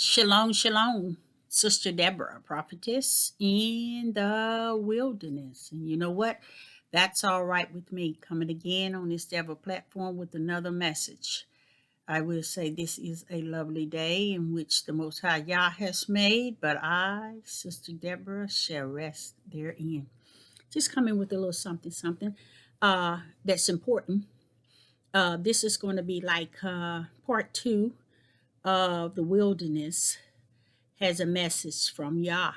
Shalom, shalom, Sister Deborah, prophetess in the wilderness. And you know what? That's all right with me. Coming again on this Deborah platform with another message. I will say this is a lovely day in which the Most High Yah has made, but I, Sister Deborah, shall rest therein. Just coming with a little something that's important. This is going to be like part 2 of the wilderness has a message from Yah.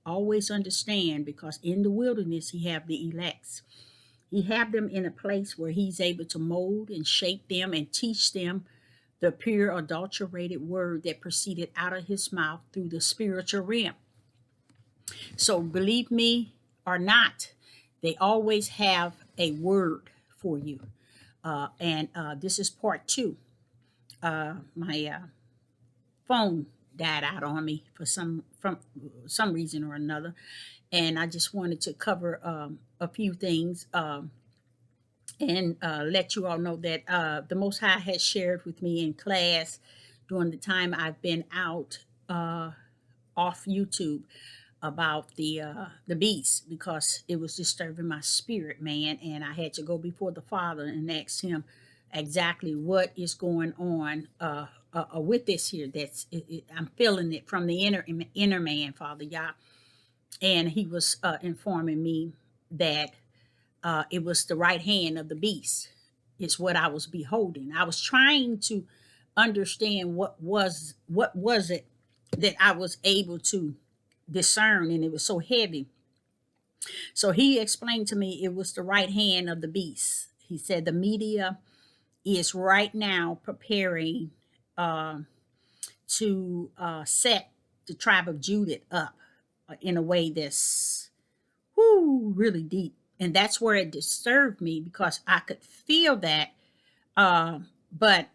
Always understand, because in the wilderness he have the elects. He have them in a place where he's able to mold and shape them and teach them the pure adulterated word that proceeded out of his mouth through the spiritual realm. So believe me or not, they always have a word for you. And this is part 2. My phone died out on me from some reason or another, and I just wanted to cover a few things, and let you all know that the Most High has shared with me in class during the time I've been out off YouTube about the beast, because it was disturbing my spirit, man, and I had to go before the Father and ask him exactly what is going on with this here. I'm feeling it from the inner man, Father Yah, and he was informing me that it was the right hand of the beast. Is what I was beholding. I was trying to understand what was it that I was able to discern, and it was so heavy. So he explained to me it was the right hand of the beast. He said the media is right now preparing uh, to set the tribe of Judah up in a way that's really deep. And that's where it disturbed me, because I could feel that, but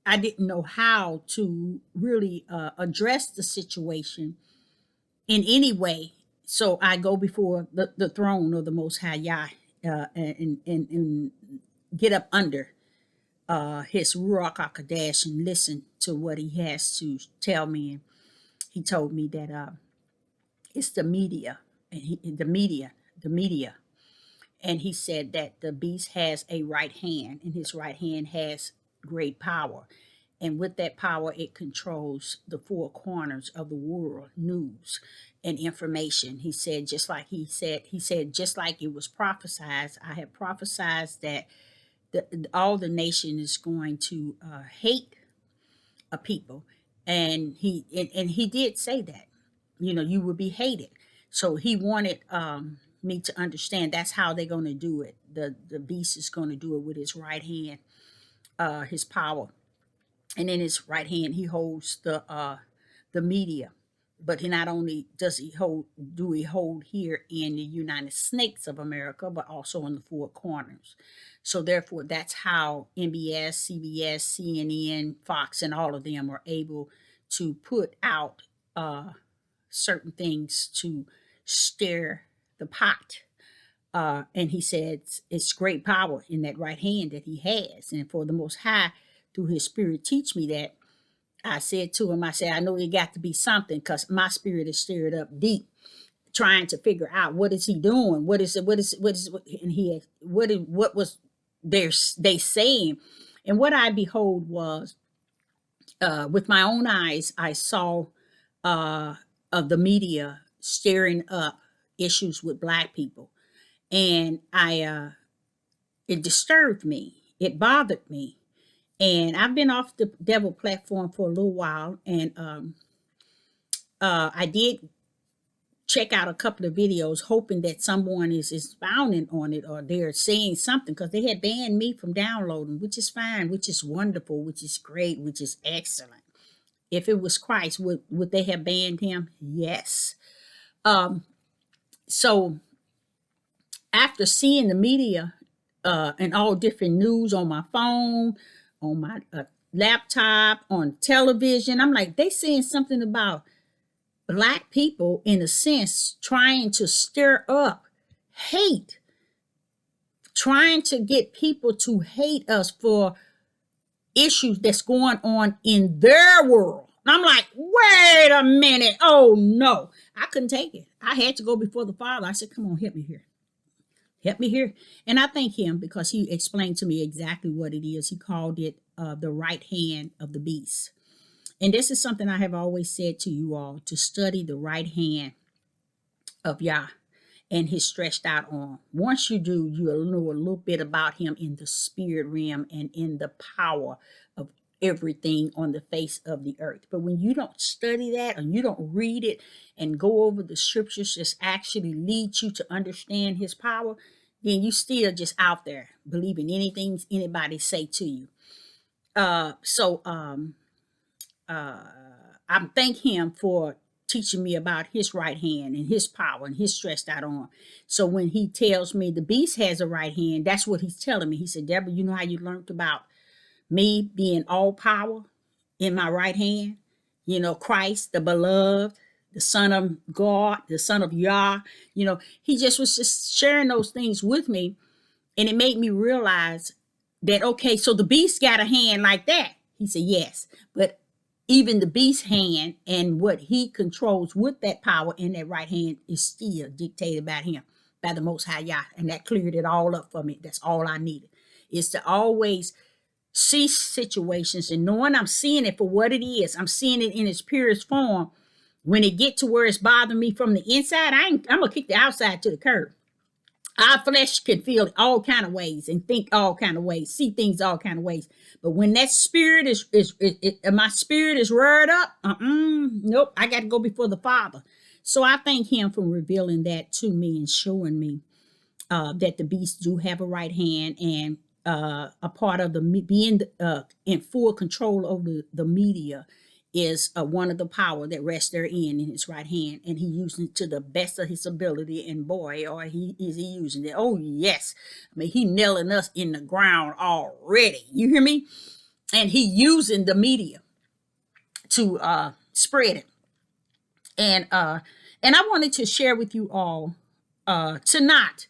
I didn't know how to really address the situation in any way. So I go before the throne of the Most High Yah, and get up under his Ruach HaKodesh and listen to what he has to tell me. And he told me that it's the media, and the media. And he said that the beast has a right hand, and his right hand has great power. And with that power, it controls the four corners of the world, news and information. He said, just like it was prophesied, I have prophesied that all the nation is going to hate a people. And he did say that, you will be hated. So he wanted me to understand that's how they're going to do it. The beast is going to do it with his right hand, his power, and in his right hand he holds the media. But he not only does he hold here in the United States of America, but also in the four corners. So therefore, that's how NBS, CBS, CNN, Fox, and all of them are able to put out certain things to stir the pot. And he said it's great power in that right hand that he has. And for the Most High, through his spirit, teach me that. I said to him, I said, I know it got to be something, because my spirit is stirred up deep, trying to figure out what is he doing, what is it, and what was they saying. And what I behold was, with my own eyes, I saw of the media stirring up issues with Black people, and it disturbed me, it bothered me. And I've been off the devil platform for a little while, and I did check out a couple of videos, hoping that someone is expounding on it, or they're saying something, because they had banned me from downloading, which is fine, which is wonderful, which is great, which is excellent. If it was Christ, would they have banned him? Yes. So after seeing the media and all different news on my phone, on my laptop, on television, I'm like, they saying something about Black people, in a sense, trying to stir up hate, trying to get people to hate us for issues that's going on in their world. And I'm like, wait a minute. Oh no. I couldn't take it. I had to go before the Father. I said, come on, help me here. Help me here. And I thank him because he explained to me exactly what it is. He called it the right hand of the beast. And this is something I have always said to you all, to study the right hand of Yah and his stretched out arm. Once you do, you'll know a little bit about him in the spirit realm and in the power of everything on the face of the earth. But when you don't study that and you don't read it and go over the scriptures just actually lead you to understand his power, then you still just out there believing anything anybody say to you. I thank him for teaching me about his right hand and his power and his stretched out arm. So when he tells me the beast has a right hand, that's what he's telling me. He said, Deborah, you know how you learned about me being all power in my right hand? You know, Christ, the beloved, the Son of God, the Son of Yah. You know, he just was just sharing those things with me. And it made me realize that, okay, so the beast got a hand like that. He said, yes. But even the beast's hand and what he controls with that power in that right hand is still dictated by him, by the Most High Yah. And that cleared it all up for me. That's all I needed, is to always see situations and knowing I'm seeing it for what it is. I'm seeing it in its purest form. When it get to where it's bothering me from the inside, I'm going to kick the outside to the curb. Our flesh can feel all kind of ways and think all kind of ways, see things all kind of ways. But when that spirit is my spirit is reared up, nope, I got to go before the Father. So I thank him for revealing that to me and showing me that the beasts do have a right hand, and a part of the being in full control over the media is one of the power that rests therein in his right hand, and he using it to the best of his ability. And boy, or he using it. Oh yes, I mean he nailing us in the ground already. You hear me? And he using the media to spread it. And I wanted to share with you all tonight.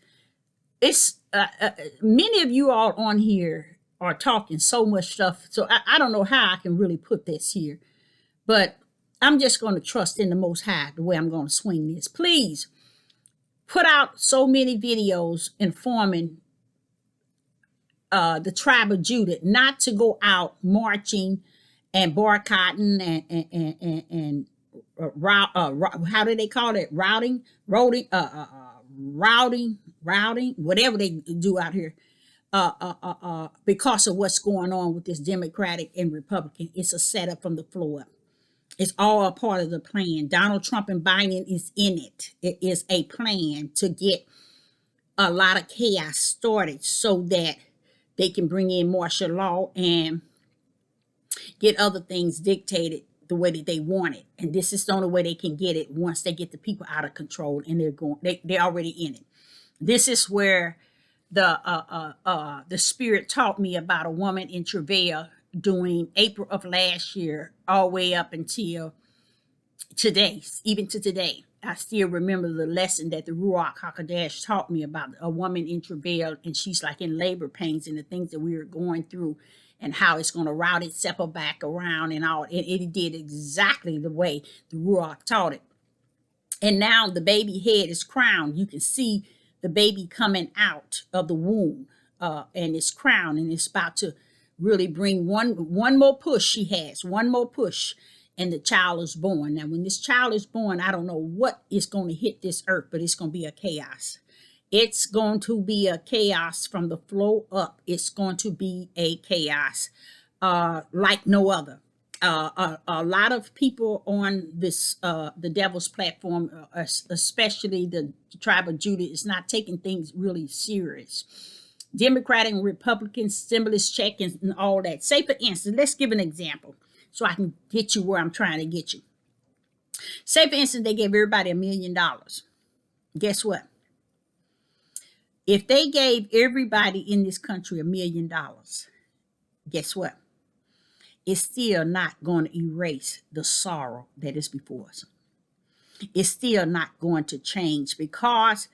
It's many of you all on here are talking so much stuff, so I don't know how I can really put this here. But I'm just going to trust in the Most High the way I'm going to swing this. Please put out so many videos informing the tribe of Judah not to go out marching and boycotting and how do they call it? Routing, whatever they do out here. Because of what's going on with this Democratic and Republican. It's a setup from the floor up. It's all a part of the plan. Donald Trump and Biden is in it. It is a plan to get a lot of chaos started so that they can bring in martial law and get other things dictated the way that they want it. And this is the only way they can get it once they get the people out of control, and they're already in it. This is where the spirit taught me about a woman in travail during April of last year, all the way up until today, even to today. I still remember the lesson that the Ruach HaKodesh taught me about a woman in travail, and she's like in labor pains and the things that we were going through and how it's going to route itself back around and all. It did exactly the way the Ruach taught it. And now the baby head is crowned. You can see the baby coming out of the womb, and it's crowned, and it's about to really bring one more push. She has one more push, and the child is born. Now, when this child is born, I don't know what is going to hit this earth, but it's going to be a chaos. It's going to be a chaos from the flow up. It's going to be a chaos like no other. A lot of people on this the devil's platform, especially the tribe of Judah, is not taking things really serious. Democratic and Republican stimulus check and all that. Say, for instance, let's give an example so I can get you where I'm trying to get you. Say, for instance, they gave everybody $1 million. Guess what? If they gave everybody in this country $1 million, guess what? It's still not going to erase the sorrow that is before us. It's still not going to change, because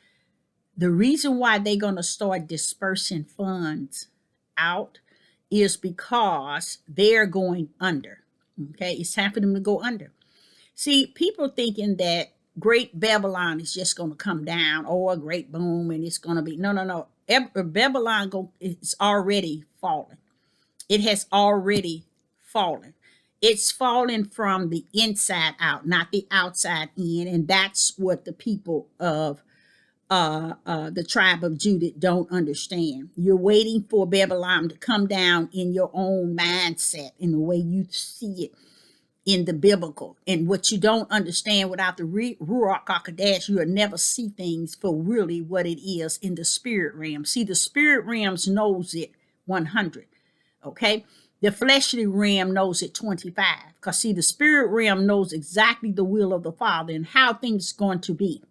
the reason why they're going to start dispersing funds out is because they're going under. Okay, it's time for them to go under. See, people thinking that Great Babylon is just going to come down, or a great boom, and it's going to be no. Babylon it's already fallen. It has already fallen. It's fallen from the inside out, not the outside in, and that's what the people of the tribe of Judah don't understand. You're waiting for Babylon to come down in your own mindset, in the way you see it in the biblical. And what you don't understand, without the Ruach HaKodesh, you'll never see things for really what it is in the spirit realm. See, the spirit realms knows it 100, okay? The fleshly realm knows it 25. Because see, the spirit realm knows exactly the will of the Father and how things are going to be.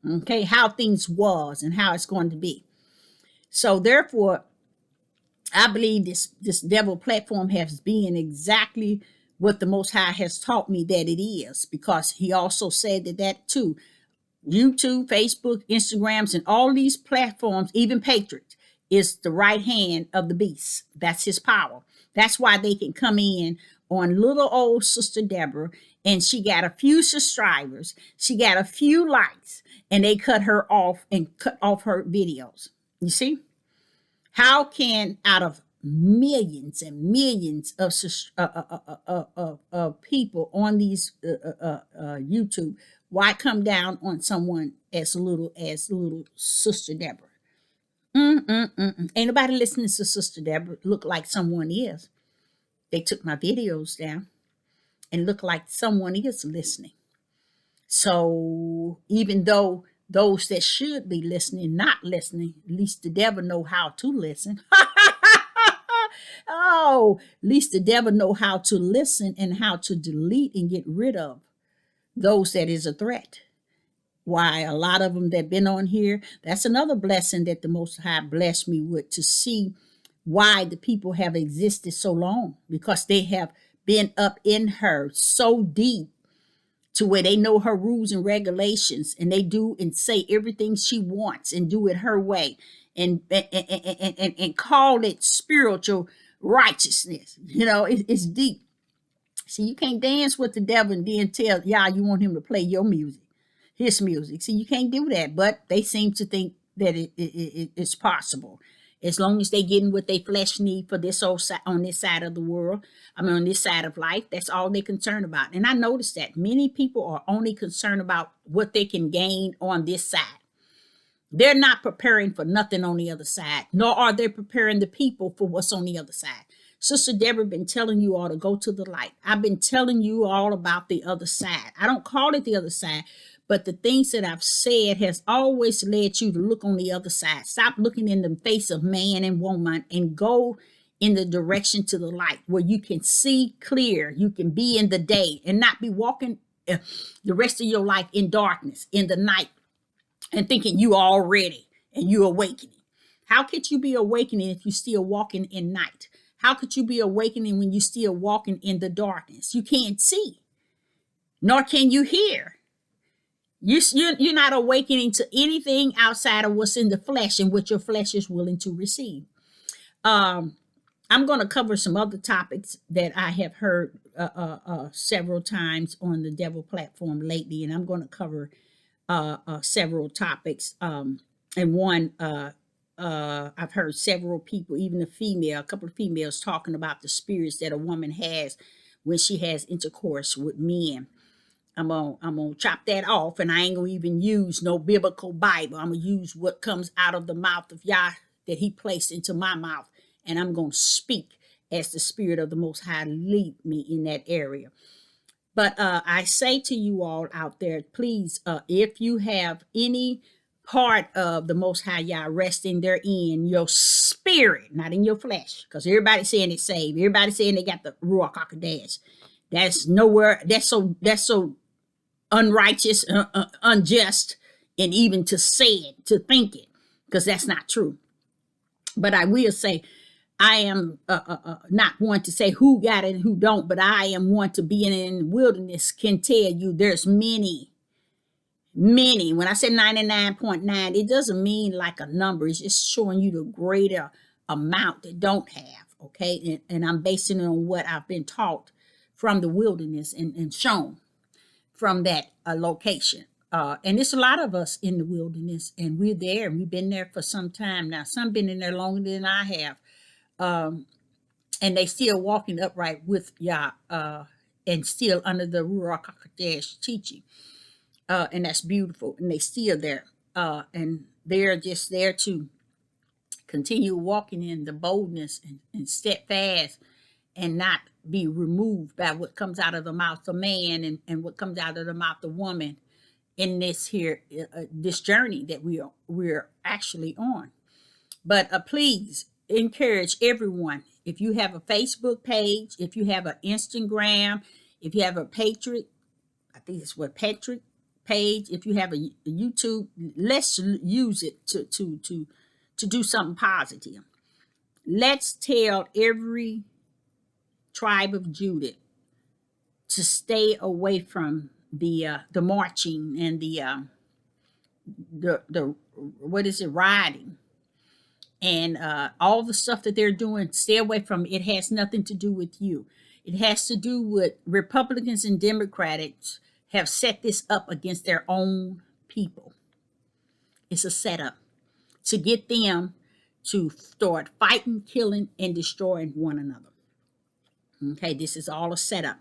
Okay, how things was and how it's going to be. So therefore, I believe this devil platform has been exactly what the Most High has taught me that it is, because he also said that too. YouTube, Facebook, Instagrams, and all these platforms, even Patriots, is the right hand of the beast. That's his power. That's why they can come in on little old Sister Deborah, and she got a few subscribers, she got a few likes, and they cut her off and cut off her videos. You see? How can, out of millions and millions of people on these YouTube, why come down on someone as little Sister Deborah? Ain't nobody listening to Sister Deborah look like someone is. They took my videos down and look like someone is listening. So even though those that should be listening not listening, at least the devil know how to listen. Oh, at least the devil know how to listen and how to delete and get rid of those that is a threat. Why, a lot of them that been on here, that's another blessing that the Most High blessed me with, to see why the people have existed so long, because they have been up in her so deep to where they know her rules and regulations, and they do and say everything she wants and do it her way, and call it spiritual righteousness. You know, it's deep. See, you can't dance with the devil and then tell you want him to play your music, his music. See, you can't do that, but they seem to think that it's possible. As long as they getting what they flesh need for this old on this side of the world, on this side of life, that's all they're concerned about. And I noticed that many people are only concerned about what they can gain on this side. They're not preparing for nothing on the other side, nor are they preparing the people for what's on the other side. Sister Deborah been telling you all to go to the light. I've been telling you all about the other side. I don't call it the other side, but the things that I've said has always led you to look on the other side. Stop looking in the face of man and woman and go in the direction to the light, where you can see clear. You can be in the day and not be walking the rest of your life in darkness, in the night, and thinking you are ready and you awakening. How could you be awakening if you're still walking in night? How could you be awakening when you're still walking in the darkness? You can't see, nor can you hear. You're not awakening to anything outside of what's in the flesh and what your flesh is willing to receive. I'm going to cover some other topics that I have heard several times on the devil platform lately, and I'm going to cover several topics. And one, I've heard several people, even a couple of females, talking about the spirits that a woman has when she has intercourse with men. I'm gonna chop that off, and I ain't gonna even use no biblical Bible. I'm gonna use what comes out of the mouth of Yah that he placed into my mouth, and I'm gonna speak as the Spirit of the Most High lead me in that area. But I say to you all out there, please, if you have any part of the Most High Yah resting there in your spirit, not in your flesh, because everybody's saying it's saved. Everybody's saying they got the Ruach HaKodesh. That's nowhere. That's so unrighteous, unjust, and even to say it, to think it, because that's not true. But I will say, I am not one to say who got it and who don't, but I am one to be in the wilderness can tell you there's many. When I say 99.9, it doesn't mean like a number. It's just showing you the greater amount that don't have. Okay, and I'm basing it on what I've been taught from the wilderness and shown from that location. And there's a lot of us in the wilderness, and we're there, and we've been there for some time now. Some been in there longer than I have, um, and they still walking upright with Yah, and still under the Ruach Hakodesh teaching, and that's beautiful. And they still there, and they're just there to continue walking in the boldness and steadfast, and not be removed by what comes out of the mouth of man, and what comes out of the mouth of woman in this here this journey that we're actually on. But please encourage everyone, if you have a Facebook page, if you have an Instagram, if you have a Patriot, I think it's what Patriot page, if you have a YouTube, let's use it to do something positive. Let's tell every tribe of Judah to stay away from the marching and the what is it, riding, and all the stuff that they're doing. Stay away from it. It has nothing to do with you. It has to do with Republicans and Democrats have set this up against their own people. It's a setup to get them to start fighting, killing, and destroying one another. Okay, this is all a setup.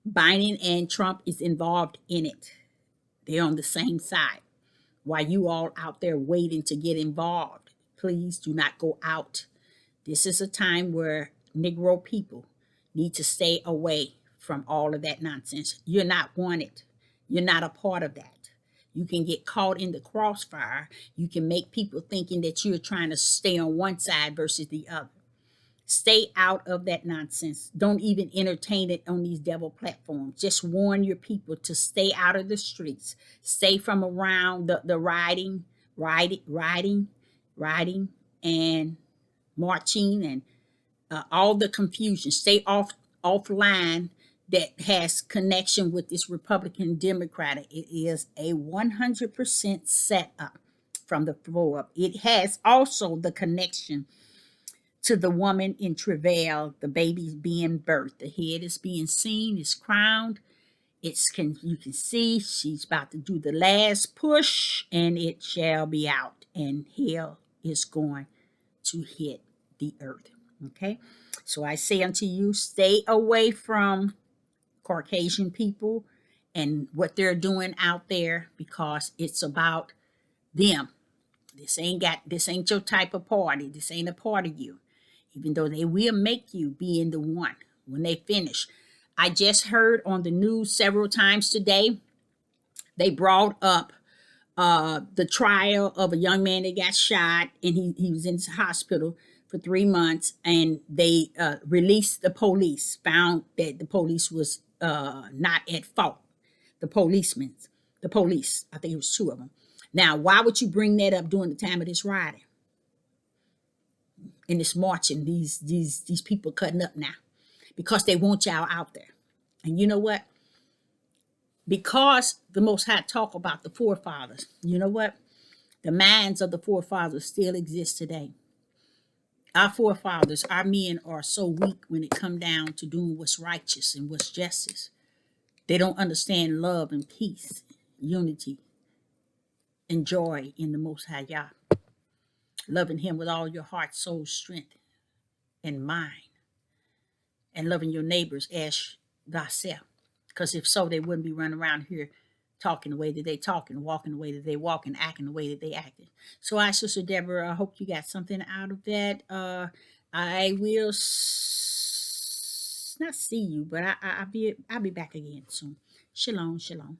Biden and Trump is involved in it. They're on the same side. While you all out there waiting to get involved, please do not go out. This is a time where Negro people need to stay away from all of that nonsense. You're not wanted. You're not a part of that. You can get caught in the crossfire. You can make people thinking that you're trying to stay on one side versus the other. Stay out of that nonsense. Don't even entertain it on these devil platforms. Just warn your people to stay out of the streets. Stay from around the riding, and marching, and all the confusion. Stay offline that has connection with this Republican Democrat. It is a 100% setup from the floor up. It has also the connection to the woman in travail, the baby's being birthed, the head is being seen, is crowned. You can see she's about to do the last push, and it shall be out, and hell is going to hit the earth. Okay, so I say unto you, stay away from Caucasian people and what they're doing out there, because it's about them. This ain't your type of party. This ain't a part of you, even though they will make you be in the one when they finish. I just heard on the news several times today, they brought up the trial of a young man that got shot, and he was in the hospital for 3 months, and they released the police, found that the police was not at fault. The policemen, the police, I think it was two of them. Now, why would you bring that up during the time of this rioting? In this marching, these people cutting up now, because they want y'all out there. And you know what? Because the Most High talk about the forefathers, you know what? The minds of the forefathers still exist today. Our forefathers, our men, are so weak when it come down to doing what's righteous and what's justice. They don't understand love and peace, unity, and joy in the Most High Yah. Loving Him with all your heart, soul, strength, and mind, and loving your neighbors as thyself. Because if so, they wouldn't be running around here talking the way that they talking, walking the way that they walking, acting the way that they acting. So I, Sister Deborah, I hope you got something out of that. I will not see you, but I'll be back again soon. Shalom, shalom.